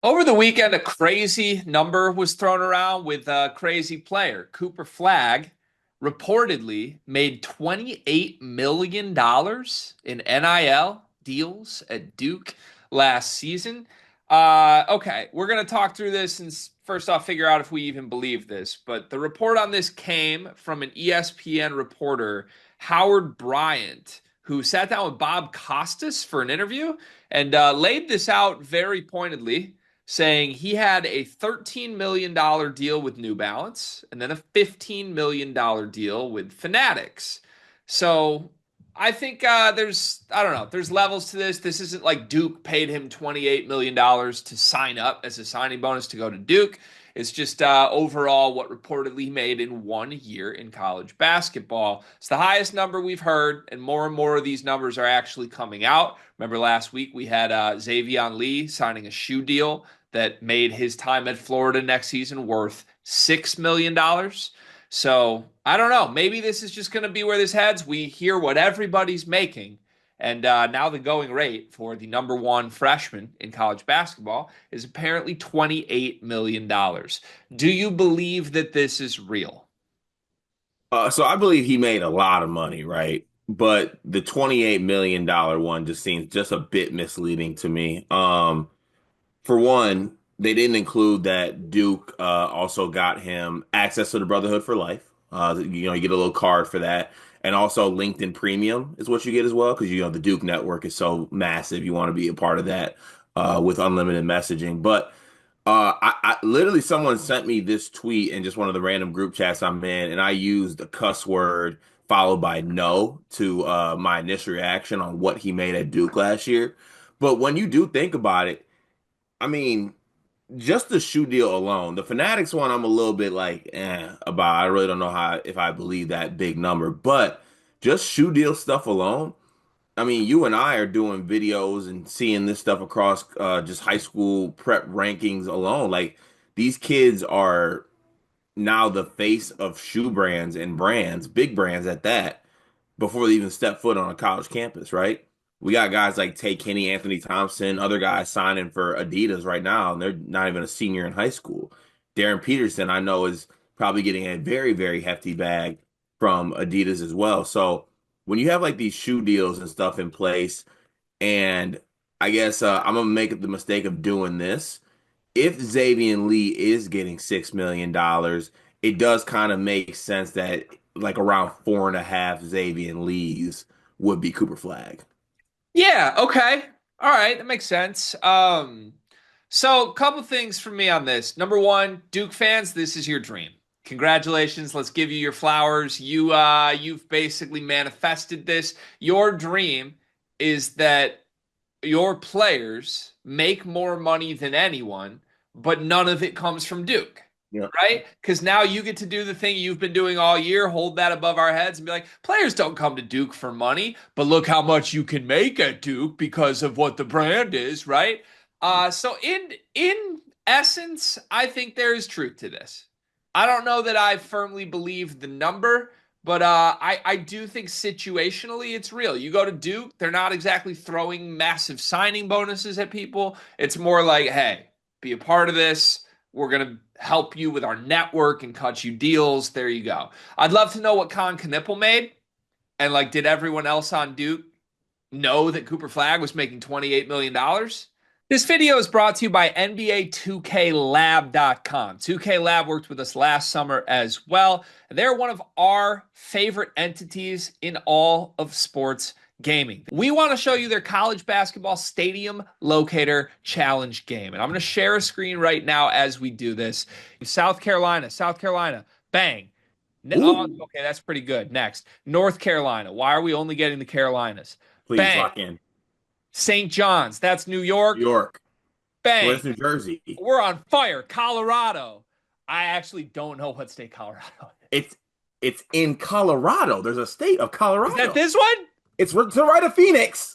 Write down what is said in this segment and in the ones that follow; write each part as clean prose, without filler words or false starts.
Over the weekend, a crazy number was thrown around with a crazy player. Cooper Flagg reportedly made $28 million in NIL deals at Duke last season. Okay, we're going to talk through this and first off figure out if we even believe this. But the report on this came from an ESPN reporter, Howard Bryant, who sat down with Bob Costas for an interview and laid this out very pointedly, saying he had a $13 million deal with New Balance and then a $15 million deal with Fanatics. So I think I don't know, there's levels to this. This isn't like Duke paid him $28 million to sign up as a signing bonus to go to Duke. It's just overall what reportedly made in 1 year in college basketball. It's the highest number we've heard, and more of these numbers are actually coming out. Remember last week we had Xavier Lee signing a shoe deal that made his time at Florida next season worth $6 million. So I don't know. Maybe this is just going to be where this heads. We hear what everybody's making. And now the going rate for the number one freshman in college basketball is apparently $28 million. Do you believe that this is real? So I believe he made a lot of money, right? But the $28 million one just seems just a bit misleading to me. For one, they didn't include that Duke also got him access to the Brotherhood for life. You get a little card for that. And also LinkedIn Premium is what you get as well, because the Duke network is so massive. You want to be a part of that with unlimited messaging. But I literally someone sent me this tweet in just one of the random group chats I'm in, and I used a cuss word followed by no to my initial reaction on what he made at Duke last year. But when you do think about it, I mean, just the shoe deal alone, the Fanatics one, I'm a little bit like, about. I really don't know how if I believe that big number, but just shoe deal stuff alone. I mean, you and I are doing videos and seeing this stuff across just high school prep rankings alone. Like these kids are now the face of shoe brands and brands, big brands at that, before they even step foot on a college campus, right? We got guys like Tay Kenny, Anthony Thompson, other guys signing for Adidas right now, and they're not even a senior in high school. Darren Peterson, I know, is probably getting a very, very hefty bag from Adidas as well. So when you have like these shoe deals and stuff in place, and I guess I'm gonna make the mistake of doing this. If Xavier Lee is getting $6 million, it does kind of make sense that like around four and a half Xavier Lees would be Cooper Flag. Yeah, okay. All right, that makes sense. So a couple things for me on this. Number one, Duke fans, this is your dream. Congratulations. Let's give you your flowers. You've basically manifested this. Your dream is that your players make more money than anyone, but none of it comes from Duke, Yeah. right? Because now you get to do the thing you've been doing all year, hold that above our heads and be like, players don't come to Duke for money, but look how much you can make at Duke because of what the brand is, right? So in essence, I think there is truth to this. I don't know that I firmly believe the number, but I do think situationally it's real. You go to Duke, they're not exactly throwing massive signing bonuses at people. It's more like, hey, be a part of this. We're going to help you with our network and cut you deals. There you go. I'd love to know what Colin Knippel made. And like, did everyone else on Duke know that Cooper Flagg was making $28 million? This video is brought to you by NBA2KLab.com. 2K Lab worked with us last summer as well. They're one of our favorite entities in all of sports gaming. We want to show you their college basketball stadium locator challenge game. And I'm going to share a screen right now as we do this. South Carolina, bang. Oh, Ooh, okay, that's pretty good. Next, North Carolina. Why are we only getting the Carolinas? please Bang. lock in. St. John's, that's New New York. York. Bang. Where's New Jersey? We're on fire. Colorado. I actually don't know what state Colorado is. It's it's in Colorado. There's a state of Is that Colorado. this one? It's to the right of Phoenix.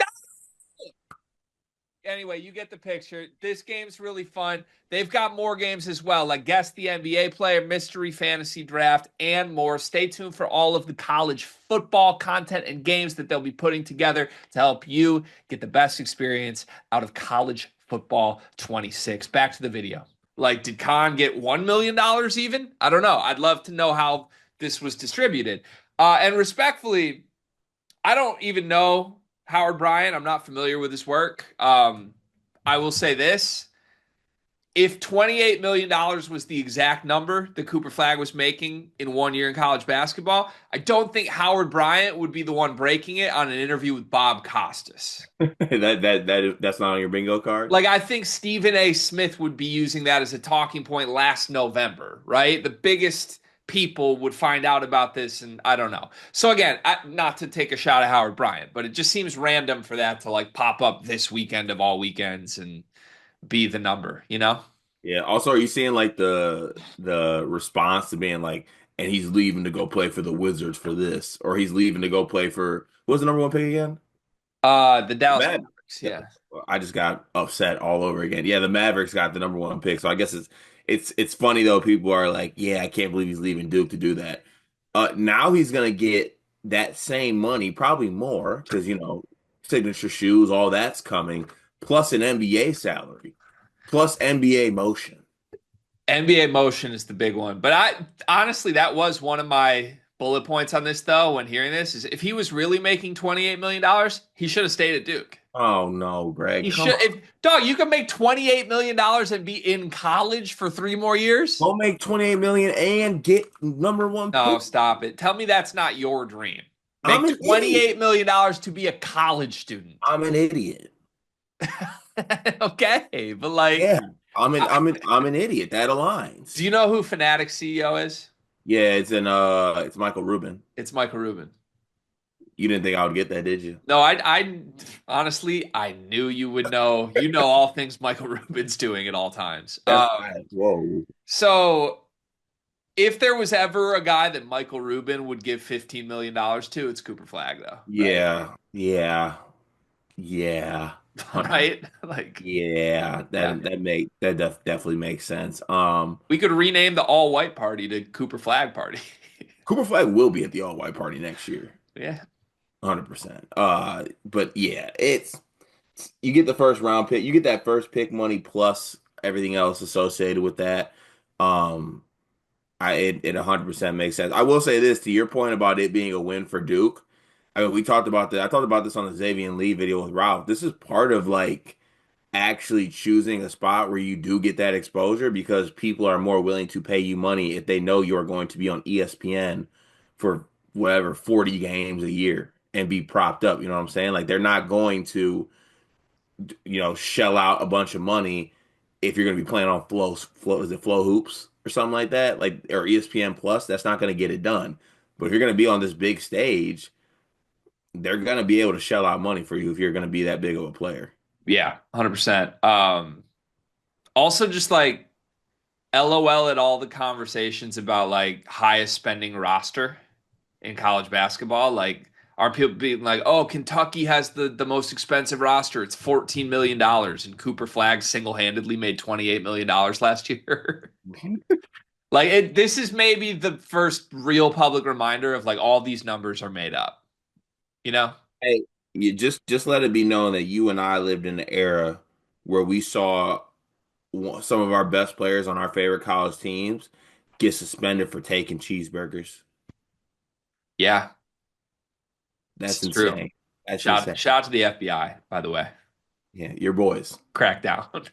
Anyway, you get the picture. This game's really fun. They've got more games as well, like Guess the NBA Player, Mystery Fantasy Draft, and more. Stay tuned for all of the college football content and games that they'll be putting together to help you get the best experience out of college Football 26. Back to the video. Like, did Khan get $1 million even? I don't know. I'd love to know how this was distributed. And respectfully, I don't even know Howard Bryant. I'm not familiar with his work. I will say this. If $28 million was the exact number that Cooper Flagg was making in 1 year in college basketball, I don't think Howard Bryant would be the one breaking it on an interview with Bob Costas. That's not on your bingo card. Like, I think Stephen A. Smith would be using that as a talking point last November, right? The biggest people would find out about this, and I don't know. So again, not to take a shot at Howard Bryant, but it just seems random for that to like pop up this weekend of all weekends and be the number, you know? Yeah. Also, are you seeing like the response to being like, and he's leaving to go play for the Wizards for this, or he's leaving to go play for what was the number one pick again? The Dallas Mad. Mavericks, yeah. I just got upset all over again. Yeah, the Mavericks got the number one pick, so I guess it's funny though. People are like, yeah, I can't believe he's leaving Duke to do that. Now he's gonna get that same money, probably more, because signature shoes, all that's coming, plus an NBA salary, plus NBA motion. NBA motion is the big one. But I honestly, that was one of my bullet points on this though, when hearing this, is if he was really making $28 million, he should have stayed at Duke. Oh no, Greg, He come should on. if dog, you can make $28 million and be in college for 3 more years. Go make 28 million and get number one No, pick. stop it. Tell me that's not your dream. I'm Make an idiot. $28 million to be a college student. I'm an idiot. Okay, but like, Yeah, I'm an idiot. That do aligns. you know who Fanatics CEO is? Yeah, it's Michael Rubin. It's Michael Rubin. You didn't think I would get that, did you? No, I honestly, I knew you would know. You know all things Michael Rubin's doing at all times. Whoa. So if there was ever a guy that Michael Rubin would give $15 million to, it's Cooper Flagg, though, right? Yeah, yeah, yeah. 100. Right? Like, Yeah, yeah. definitely makes sense. We could rename the all white party to Cooper Flag Party. Cooper Flag will be at the all white party next year, Yeah. 100%. But yeah, it's you get the first round pick, you get that first pick money plus everything else associated with that. Um, it 100% makes sense. I will say this to your point about it being a win for Duke. I mean, we talked about that. I talked about this on the Xavier Lee video with Ralph. This is part of like actually choosing a spot where you do get that exposure because people are more willing to pay you money if they know you are going to be on ESPN for whatever 40 games a year and be propped up. You know what I'm saying? Like they're not going to, shell out a bunch of money if you're going to be playing on flow is it Flow Hoops or something like that, like or ESPN Plus. That's not going to get it done. But if you're going to be on this big stage, they're going to be able to shell out money for you if you're going to be that big of a player. Yeah, 100%. Also just like LOL at all the conversations about like highest spending roster in college basketball. Like, are people being like, oh, Kentucky has the most expensive roster. It's $14 million. And Cooper Flagg single-handedly made $28 million last year. Like this is maybe the first real public reminder of like all these numbers are made up, you know? Hey, you just let it be known that you and I lived in an era where we saw some of our best players on our favorite college teams get suspended for taking cheeseburgers. Yeah, That's it's true. insane. That's Shout insane. shout out to the FBI, by the way. Yeah, your boys. Crackdown.